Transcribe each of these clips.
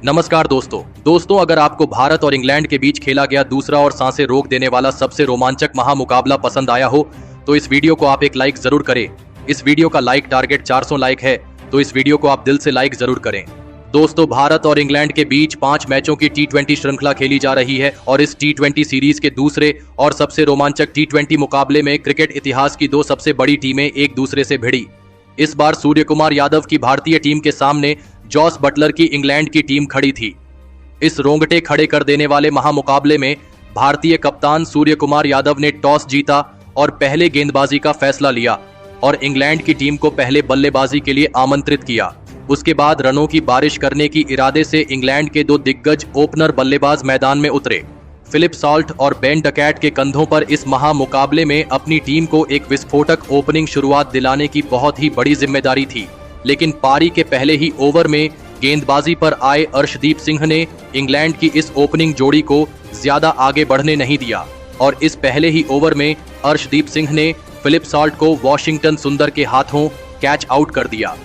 नमस्कार दोस्तों अगर आपको भारत और इंग्लैंड के बीच खेला गया दूसरा और सांसें रोक देने वाला सबसे रोमांचक महामुकाबला पसंद आया हो तो इस वीडियो को आप एक लाइक जरूर करें। इस वीडियो का लाइक टारगेट 400 लाइक है, तो इस वीडियो को आप दिल से लाइक जरूर करें। दोस्तों, भारत और इंग्लैंड के बीच 5 मैचों की T20 श्रृंखला खेली जा रही है और इस T20 सीरीज के दूसरे और सबसे रोमांचक T20 मुकाबले में क्रिकेट इतिहास की 2 सबसे बड़ी टीमें एक दूसरे से भिड़ी। इस बार सूर्यकुमार यादव की भारतीय टीम के सामने जॉस बटलर की इंग्लैंड की टीम खड़ी थी। इस रोंगटे खड़े कर देने वाले महामुकाबले में भारतीय कप्तान सूर्यकुमार यादव ने टॉस जीता और पहले गेंदबाजी का फैसला लिया और इंग्लैंड की टीम को पहले बल्लेबाजी के लिए आमंत्रित किया। उसके बाद रनों की बारिश करने की इरादे से इंग्लैंड के 2 दिग्गज ओपनर बल्लेबाज मैदान में उतरे। फिलिप सॉल्ट और बेन डकैट के कंधों पर इस महामुकाबले में अपनी टीम को एक विस्फोटक ओपनिंग शुरुआत दिलाने की बहुत ही बड़ी जिम्मेदारी थी, लेकिन पारी के पहले ही ओवर में गेंदबाजी पर आए अर्शदीप सिंह ने इंग्लैंड की इस ओपनिंग जोड़ी को ज्यादा आगे बढ़ने नहीं दिया और इस पहले ही ओवर में अर्शदीप सिंह ने फिलिप सॉल्ट को वॉशिंगटन सुंदर के हाथों कैच आउट कर दिया।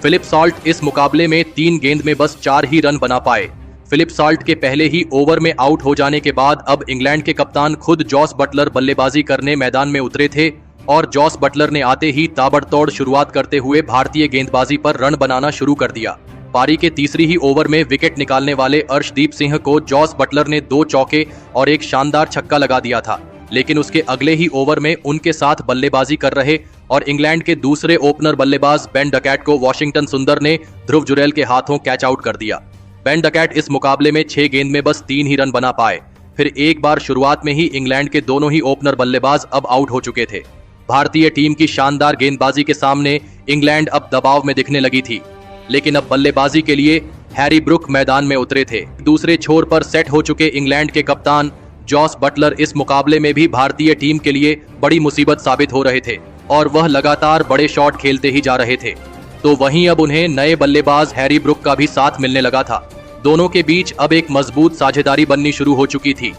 फिलिप सॉल्ट इस मुकाबले में 3 गेंद में बस 4 ही रन बना पाए। फिलिप सॉल्ट के पहले ही ओवर में आउट हो जाने के बाद अब इंग्लैंड के कप्तान खुद जॉस बटलर बल्लेबाजी करने मैदान में उतरे थे और जॉस बटलर ने आते ही ताबड़तोड़ शुरुआत करते हुए भारतीय गेंदबाजी पर रन बनाना शुरू कर दिया। पारी के तीसरी ही ओवर में विकेट निकालने वाले अर्शदीप सिंह को जॉस बटलर ने 2 चौके और एक शानदार छक्का लगा दिया था, लेकिन उसके अगले ही ओवर में उनके साथ बल्लेबाजी कर रहे और इंग्लैंड के दूसरे ओपनर बल्लेबाज बेन डकैट को वॉशिंगटन सुंदर ने ध्रुव जुरैल के हाथों कैच आउट कर दिया। बेन डकैट इस मुकाबले में 6 गेंद में बस 3 ही रन बना पाए। फिर एक बार शुरुआत में ही इंग्लैंड के दोनों ही ओपनर बल्लेबाज अब आउट हो चुके थे। भारतीय टीम की शानदार गेंदबाजी के सामने इंग्लैंड अब दबाव में दिखने लगी थी, लेकिन अब बल्लेबाजी के लिए हैरी ब्रुक मैदान में उतरे थे। दूसरे छोर पर सेट हो चुके इंग्लैंड के कप्तान जॉस बटलर इस मुकाबले में भी भारतीय टीम के लिए बड़ी मुसीबत साबित हो रहे थे और वह लगातार बड़े शॉट खेलते ही जा रहे थे। तो वहीं अब उन्हें नए बल्लेबाज हैरी ब्रुक का भी साथ मिलने लगा था। दोनों के बीच अब एक मजबूत साझेदारी बननी शुरू हो चुकी थी,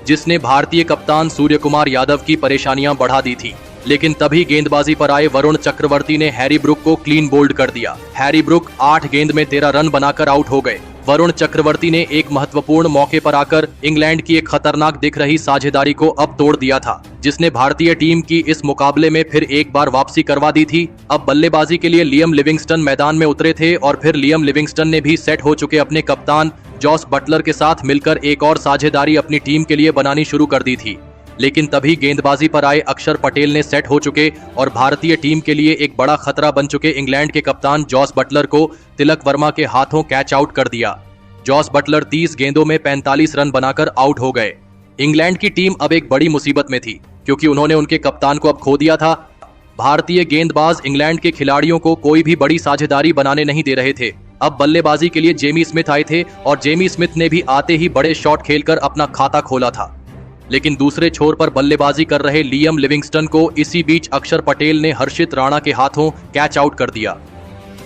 जिसने भारतीय कप्तान सूर्यकुमार यादव की परेशानियां बढ़ा दी थी। लेकिन तभी गेंदबाजी पर आए वरुण चक्रवर्ती ने हैरी ब्रुक को क्लीन बोल्ड कर दिया। हैरी ब्रुक 8 गेंद में 13 रन बनाकर आउट हो गए। वरुण चक्रवर्ती ने एक महत्वपूर्ण मौके पर आकर इंग्लैंड की एक खतरनाक दिख रही साझेदारी को अब तोड़ दिया था, जिसने भारतीय टीम की इस मुकाबले में फिर एक बार वापसी करवा दी थी। अब बल्लेबाजी के लिए लियम लिविंगस्टन मैदान में उतरे थे और फिर लियम लिविंगस्टन ने भी सेट हो चुके अपने कप्तान जॉस बटलर के साथ मिलकर एक और साझेदारी अपनी टीम के लिए बनानी शुरू कर दी थी। लेकिन तभी गेंदबाजी पर आए अक्षर पटेल ने सेट हो चुके और भारतीय टीम के लिए एक बड़ा खतरा बन चुके इंग्लैंड के कप्तान जॉस बटलर को तिलक वर्मा के हाथों कैच आउट कर दिया। जॉस बटलर 30 गेंदों में 45 रन बनाकर आउट हो गए। इंग्लैंड की टीम अब एक बड़ी मुसीबत में थी, क्योंकि उन्होंने उनके कप्तान को अब खो दिया था। भारतीय गेंदबाज इंग्लैंड के खिलाड़ियों को कोई भी बड़ी साझेदारी बनाने नहीं दे रहे थे। अब बल्लेबाजी के लिए जेमी स्मिथ आए थे और जेमी स्मिथ ने भी आते ही बड़े शॉट खेलकर अपना खाता खोला था। लेकिन दूसरे छोर पर बल्लेबाजी कर रहे लियम लिविंगस्टन को इसी बीच अक्षर पटेल ने हर्षित राणा के हाथों कैच आउट कर दिया।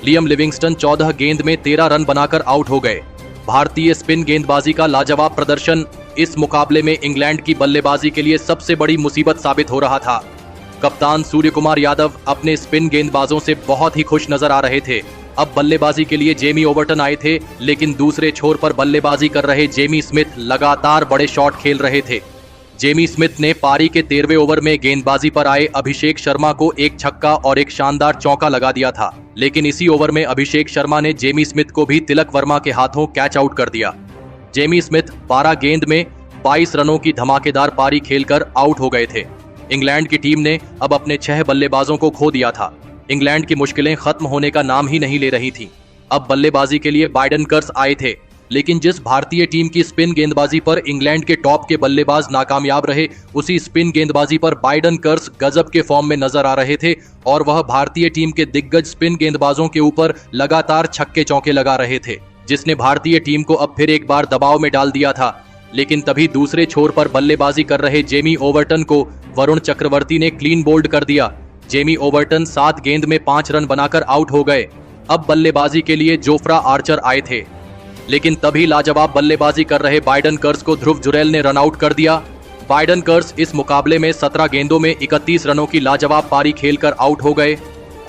लियम लिविंगस्टन 14 गेंद में 13 रन बनाकर आउट हो गए। भारतीय स्पिन गेंदबाजी का लाजवाब प्रदर्शन इस मुकाबले में इंग्लैंड की बल्लेबाजी के लिए सबसे बड़ी मुसीबत साबित हो रहा था। कप्तान सूर्यकुमार यादव अपने स्पिन गेंदबाजों से बहुत ही खुश नजर आ रहे थे। अब बल्लेबाजी के लिए जेमी ओवर्टन आए थे, लेकिन दूसरे छोर पर बल्लेबाजी कर रहे जेमी स्मिथ लगातार बड़े शॉट खेल रहे थे। जेमी स्मिथ ने पारी के 13वें ओवर में गेंदबाजी पर आए अभिषेक शर्मा को एक छक्का और एक शानदार चौका लगा दिया था, लेकिन इसी ओवर में अभिषेक शर्मा ने जेमी स्मिथ को भी तिलक वर्मा के हाथों कैच आउट कर दिया। जेमी स्मिथ 12 गेंद में 22 रनों की धमाकेदार पारी खेलकर आउट हो गए थे। इंग्लैंड की टीम ने अब अपने 6 बल्लेबाजों को खो दिया था। इंग्लैंड की मुश्किलें खत्म होने का नाम ही नहीं ले रही थी। अब बल्लेबाजी के लिए बाइडन कर्स आए थे, लेकिन जिस भारतीय टीम की स्पिन गेंदबाजी पर इंग्लैंड के टॉप के बल्लेबाज नाकामयाब रहे, उसी स्पिन गेंदबाजी पर बाइडन कर्स गजब के फॉर्म में नजर आ रहे थे और वह भारतीय टीम के दिग्गज स्पिन गेंदबाजों के ऊपर लगातार छक्के चौके लगा रहे थे, जिसने भारतीय टीम को अब फिर एक बार दबाव में डाल दिया था। लेकिन तभी दूसरे छोर पर बल्लेबाजी कर रहे जेमी ओवर्टन को वरुण चक्रवर्ती ने क्लीन बोल्ड कर दिया। जेमी ओवर्टन 7 गेंद में 5 रन बनाकर आउट हो गए। अब बल्लेबाजी के लिए जोफ्रा आर्चर आए थे, लेकिन तभी लाजवाब बल्लेबाजी कर रहे बाइडन कर्स को ध्रुव जुरैल ने रन आउट कर दिया। बाइडन कर्स इस मुकाबले में 17 गेंदों में 31 रनों की लाजवाब पारी खेलकर आउट हो गए।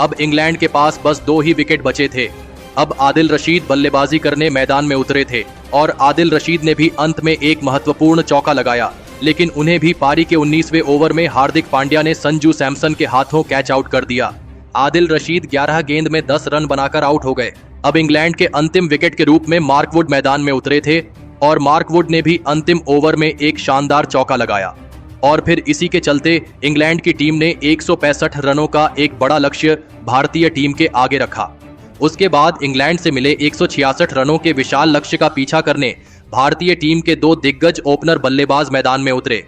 अब इंग्लैंड के पास बस 2 ही विकेट बचे थे। अब आदिल रशीद बल्लेबाजी करने मैदान में उतरे थे और आदिल रशीद ने भी अंत में एक महत्वपूर्ण चौका लगाया, लेकिन उन्हें भी पारी के 19वें ओवर में हार्दिक पांड्या ने संजू सैमसन के हाथों कैच आउट कर दिया। आदिल रशीद 11 गेंद में 10 रन बनाकर आउट हो गए। अब इंग्लैंड के अंतिम विकेट के रूप में मार्क वुड मैदान में उतरे थे और मार्क वुड ने भी अंतिम ओवर में एक शानदार चौका लगाया और फिर इसी के चलते इंग्लैंड की टीम ने 165 रनों का एक बड़ा लक्ष्य भारतीय टीम के आगे रखा। उसके बाद इंग्लैंड से मिले 166 रनों के विशाल लक्ष्य का पीछा करने भारतीय टीम के दो दिग्गज ओपनर बल्लेबाज मैदान में उतरे।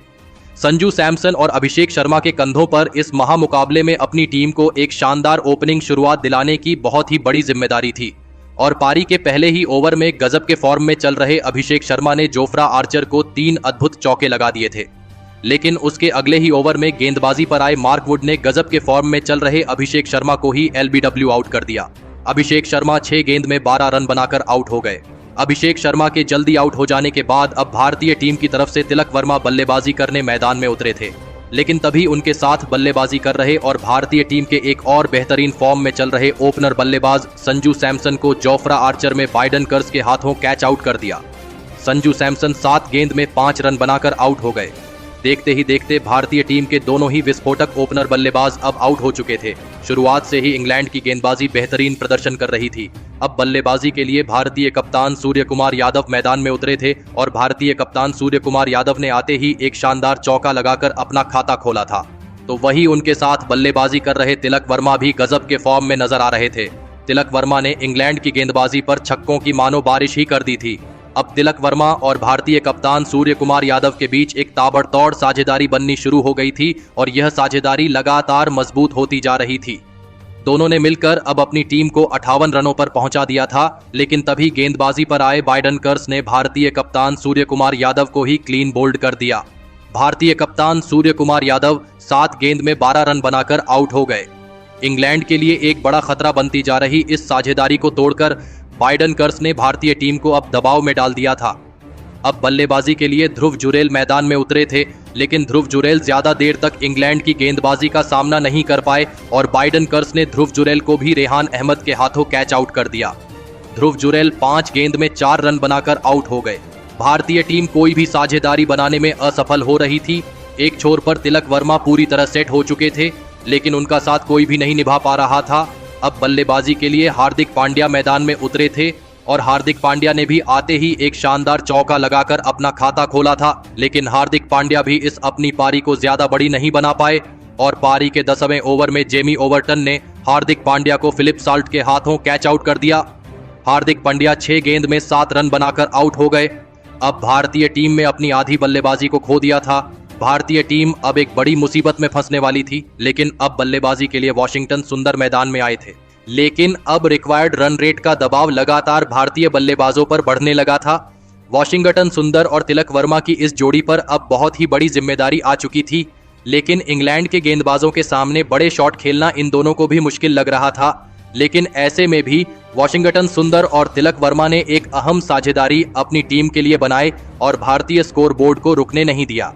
संजू सैमसन और अभिषेक शर्मा के कंधों पर इस महामुकाबले में अपनी टीम को एक शानदार ओपनिंग शुरुआत दिलाने की बहुत ही बड़ी जिम्मेदारी थी और पारी के पहले ही ओवर में गजब के फॉर्म में चल रहे अभिषेक शर्मा ने जोफ्रा आर्चर को 3 अद्भुत चौके लगा दिए थे। लेकिन उसके अगले ही ओवर में गेंदबाजी पर आए मार्क वुड ने गजब के फॉर्म में चल रहे अभिषेक शर्मा को ही LBW आउट कर दिया। अभिषेक शर्मा 6 गेंद में 12 रन बनाकर आउट हो गए। अभिषेक शर्मा के जल्दी आउट हो जाने के बाद अब भारतीय टीम की तरफ से तिलक वर्मा बल्लेबाजी करने मैदान में उतरे थे, लेकिन तभी उनके साथ बल्लेबाजी कर रहे और भारतीय टीम के एक और बेहतरीन फॉर्म में चल रहे ओपनर बल्लेबाज संजू सैमसन को जोफ्रा आर्चर में बाइडन कर्स के हाथों कैच आउट कर दिया। संजू सैमसन 7 गेंद में 5 रन बनाकर आउट हो गए। देखते ही देखते भारतीय टीम के दोनों ही विस्फोटक ओपनर बल्लेबाज अब आउट हो चुके थे। शुरुआत से ही इंग्लैंड की गेंदबाजी बेहतरीन प्रदर्शन कर रही थी। अब बल्लेबाजी के लिए भारतीय कप्तान सूर्य कुमार यादव मैदान में उतरे थे और भारतीय कप्तान सूर्य कुमार यादव ने आते ही एक शानदार चौका लगाकर अपना खाता खोला था। तो वही उनके साथ बल्लेबाजी कर रहे तिलक वर्मा भी गजब के फॉर्म में नजर आ रहे थे। तिलक वर्मा ने इंग्लैंड की गेंदबाजी पर छक्कों की मानो बारिश ही कर दी थी। अब तिलक वर्मा और भारतीय कप्तान सूर्य कुमार यादव के बीच एक ताबड़तोड़ साझेदारी बननी शुरू हो गई थी और यह साझेदारी लगातार मजबूत होती जा रही थी। दोनों ने मिलकर अब अपनी टीम को 58 रनों पर पहुंचा दिया था, लेकिन तभी गेंदबाजी पर आए बाइडन कर्स ने भारतीय कप्तान सूर्य कुमार यादव को ही क्लीन बोल्ड कर दिया। भारतीय कप्तान सूर्य कुमार यादव 7 गेंद में 12 रन बनाकर आउट हो गए। इंग्लैंड के लिए एक बड़ा खतरा बनती जा रही इस साझेदारी को तोड़कर बाइडन कर्स ने भारतीय टीम को अब दबाव में डाल दिया था। अब बल्लेबाजी के लिए ध्रुव जुरेल मैदान में उतरे थे, लेकिन ध्रुव जुरेल ज्यादा देर तक इंग्लैंड की गेंदबाजी का सामना नहीं कर पाए और बाइडन कर्स ने ध्रुव जुरेल को भी रेहान अहमद के हाथों कैच आउट कर दिया। ध्रुव जुरेल 5 गेंद में 4 रन बनाकर आउट हो गए। भारतीय टीम कोई भी साझेदारी बनाने में असफल हो रही थी। एक छोर पर तिलक वर्मा पूरी तरह सेट हो चुके थे, लेकिन उनका साथ कोई भी नहीं निभा पा रहा था। अब बल्लेबाजी के लिए हार्दिक पांड्या मैदान में उतरे थे और हार्दिक पांड्या ने भी आते ही एक शानदार चौका लगाकर अपना खाता खोला था, लेकिन हार्दिक पांड्या भी इस अपनी पारी को ज्यादा बड़ी नहीं बना पाए और पारी के 10वें ओवर में जेमी ओवरटन ने हार्दिक पांड्या को फिलिप साल्ट के हाथों कैच आउट कर दिया। हार्दिक पांड्या 6 गेंद में 7 रन बनाकर आउट हो गए। अब भारतीय टीम में अपनी आधी बल्लेबाजी को खो दिया था। भारतीय टीम अब एक बड़ी मुसीबत में फंसने वाली थी, लेकिन अब बल्लेबाजी के लिए वॉशिंगटन सुंदर मैदान में आए थे। लेकिन अब रिक्वायर्ड रन रेट का दबाव लगातार भारतीय बल्लेबाजों पर बढ़ने लगा था। वॉशिंगटन सुंदर और तिलक वर्मा की इस जोड़ी पर अब बहुत ही बड़ी जिम्मेदारी आ चुकी थी, लेकिन इंग्लैंड के गेंदबाजों के सामने बड़े शॉट खेलना इन दोनों को भी मुश्किल लग रहा था। लेकिन ऐसे में भी वॉशिंगटन सुंदर और तिलक वर्मा ने एक अहम साझेदारी अपनी टीम के लिए बनाए और भारतीय स्कोरबोर्ड को रुकने नहीं दिया।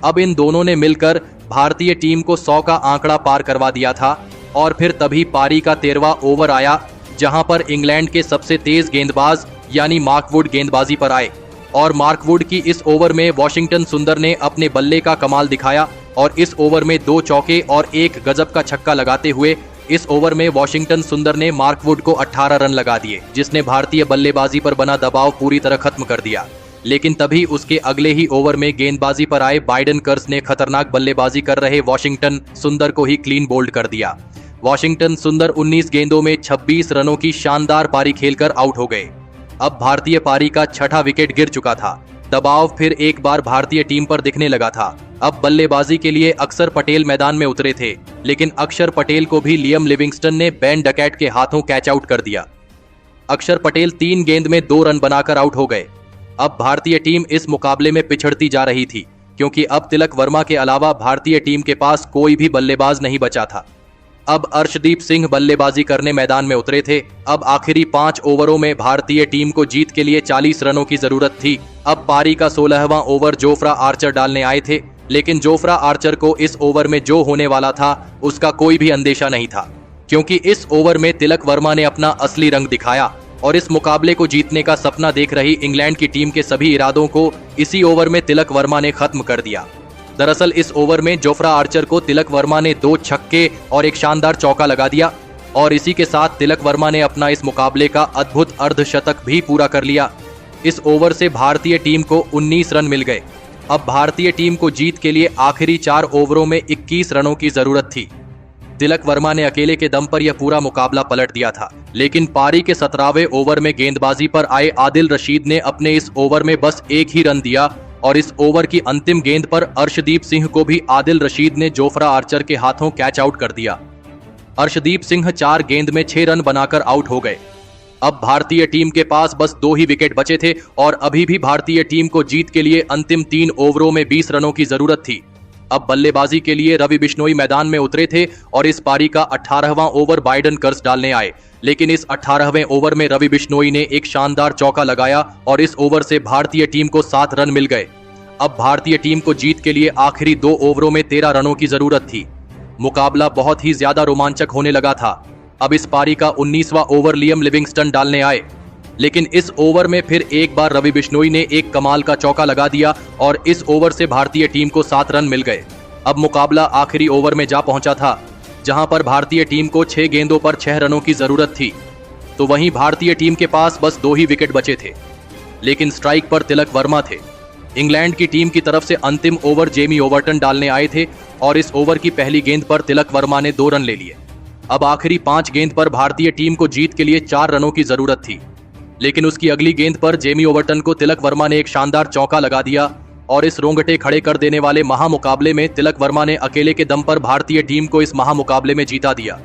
अब इन दोनों ने मिलकर भारतीय टीम को 100 का आंकड़ा पार करवा दिया था और फिर तभी पारी का 13वां ओवर आया, जहां पर इंग्लैंड के सबसे तेज गेंदबाज यानी मार्क वुड गेंदबाजी पर आए और मार्क वुड की इस ओवर में वॉशिंगटन सुंदर ने अपने बल्ले का कमाल दिखाया और इस ओवर में 2 चौके और 1 गजब का छक्का लगाते हुए इस ओवर में वॉशिंगटन सुंदर ने मार्क वुड को 18 रन लगा दिए, जिसने भारतीय बल्लेबाजी पर बना दबाव पूरी तरह खत्म कर दिया। लेकिन तभी उसके अगले ही ओवर में गेंदबाजी पर आए बाइडन कर्स ने खतरनाक बल्लेबाजी कर रहे वॉशिंगटन सुंदर को ही क्लीन बोल्ड कर दिया। वॉशिंगटन सुंदर 19 गेंदों में 26 रनों की शानदार पारी खेलकर आउट हो गए। अब भारतीय पारी का 6ठा विकेट गिर चुका था। दबाव फिर एक बार भारतीय टीम पर दिखने लगा था। अब बल्लेबाजी के लिए अक्षर पटेल मैदान में उतरे थे, लेकिन अक्षर पटेल को भी लियम लिविंगस्टन ने बेन डकैट के हाथों कैच आउट कर दिया। अक्षर पटेल 3 गेंद में 2 रन बनाकर आउट हो गए। अब भारतीय टीम इस मुकाबले में पिछड़ती जा रही थी, क्योंकि अब तिलक वर्मा के अलावा भारतीय टीम के पास कोई भी बल्लेबाज नहीं बचा था। अब अर्शदीप सिंह बल्लेबाजी करने मैदान में उतरे थे। अब आखिरी 5 ओवरों में भारतीय टीम को जीत के लिए 40 रनों की जरूरत थी। अब पारी का 16वां ओवर जोफ्रा आर्चर डालने आए थे, लेकिन जोफ्रा आर्चर को इस ओवर में जो होने वाला था उसका कोई भी अंदेशा नहीं था। क्योंकि इस ओवर में तिलक वर्मा ने अपना असली रंग दिखाया और इस मुकाबले को जीतने का सपना देख रही इंग्लैंड की टीम के सभी इरादों को इसी ओवर में तिलक वर्मा ने खत्म कर दिया। दरअसल इस ओवर में जोफ्रा आर्चर को तिलक वर्मा ने 2 छक्के और एक शानदार चौका लगा दिया और इसी के साथ तिलक वर्मा ने अपना इस मुकाबले का अद्भुत अर्धशतक भी पूरा कर लिया। इस ओवर से भारतीय टीम को 19 रन मिल गए। अब भारतीय टीम को जीत के लिए आखिरी 4 ओवरों में 21 रनों की जरूरत थी। तिलक वर्मा ने अकेले के दम पर यह पूरा मुकाबला पलट दिया था, लेकिन पारी के 17वें ओवर में गेंदबाजी पर आए आदिल रशीद ने अपने इस ओवर में बस 1 ही रन दिया और इस ओवर की अंतिम गेंद पर अर्शदीप सिंह को भी आदिल रशीद ने जोफ्रा आर्चर के हाथों कैच आउट कर दिया। अर्शदीप सिंह 4 गेंद में 6 रन बनाकर आउट हो गए। अब भारतीय टीम के पास बस 2 ही विकेट बचे थे और अभी भी भारतीय टीम को जीत के लिए अंतिम 3 ओवरों में 20 रनों की जरूरत थी। अब बल्लेबाजी के लिए रवि बिश्नोई मैदान में उतरे थे और इस पारी का 18वां ओवर बाइडन कर्स डालने आए, लेकिन इस 18वें ओवर में रवि बिश्नोई ने एक शानदार चौका लगाया और इस ओवर से भारतीय टीम को 7 रन मिल गए। अब भारतीय टीम को जीत के लिए आखिरी 2 ओवरों में 13 रनों की जरूरत थी। मुकाबला बहुत ही ज्यादा रोमांचक होने लगा था। अब इस पारी का 19वां ओवर लियम लिविंगस्टन डालने आए, लेकिन इस ओवर में फिर एक बार रवि बिश्नोई ने एक कमाल का चौका लगा दिया और इस ओवर से भारतीय टीम को 7 रन मिल गए। अब मुकाबला आखिरी ओवर में जा पहुंचा था, जहां पर भारतीय टीम को 6 गेंदों पर 6 रनों की जरूरत थी। तो वहीं भारतीय टीम के पास बस 2 ही विकेट बचे थे, लेकिन स्ट्राइक पर तिलक वर्मा थे। इंग्लैंड की टीम की तरफ से अंतिम ओवर जेमी ओवर्टन डालने आए थे और इस ओवर की पहली गेंद पर तिलक वर्मा ने 2 रन ले लिए। अब आखिरी 5 गेंद पर भारतीय टीम को जीत के लिए 4 रनों की जरूरत थी, लेकिन उसकी अगली गेंद पर जेमी ओवर्टन को तिलक वर्मा ने एक शानदार चौका लगा दिया और इस रोंगटे खड़े कर देने वाले महामुकाबले में तिलक वर्मा ने अकेले के दम पर भारतीय टीम को इस महामुकाबले में जीता दिया।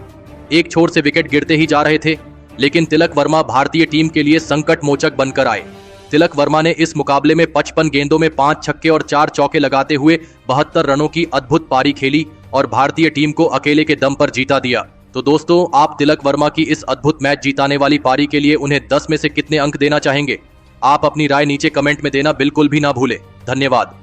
एक छोर से विकेट गिरते ही जा रहे थे, लेकिन तिलक वर्मा भारतीय टीम के लिए संकट मोचक बनकर आए। तिलक वर्मा ने इस मुकाबले में 55 गेंदों में 5 छक्के और 4 चौके लगाते हुए 72 रनों की अद्भुत पारी खेली और भारतीय टीम को अकेले के दम पर जीता दिया। तो दोस्तों, आप तिलक वर्मा की इस अद्भुत मैच जीताने वाली पारी के लिए उन्हें 10 में से कितने अंक देना चाहेंगे? आप अपनी राय नीचे कमेंट में देना बिल्कुल भी ना भूलें। धन्यवाद।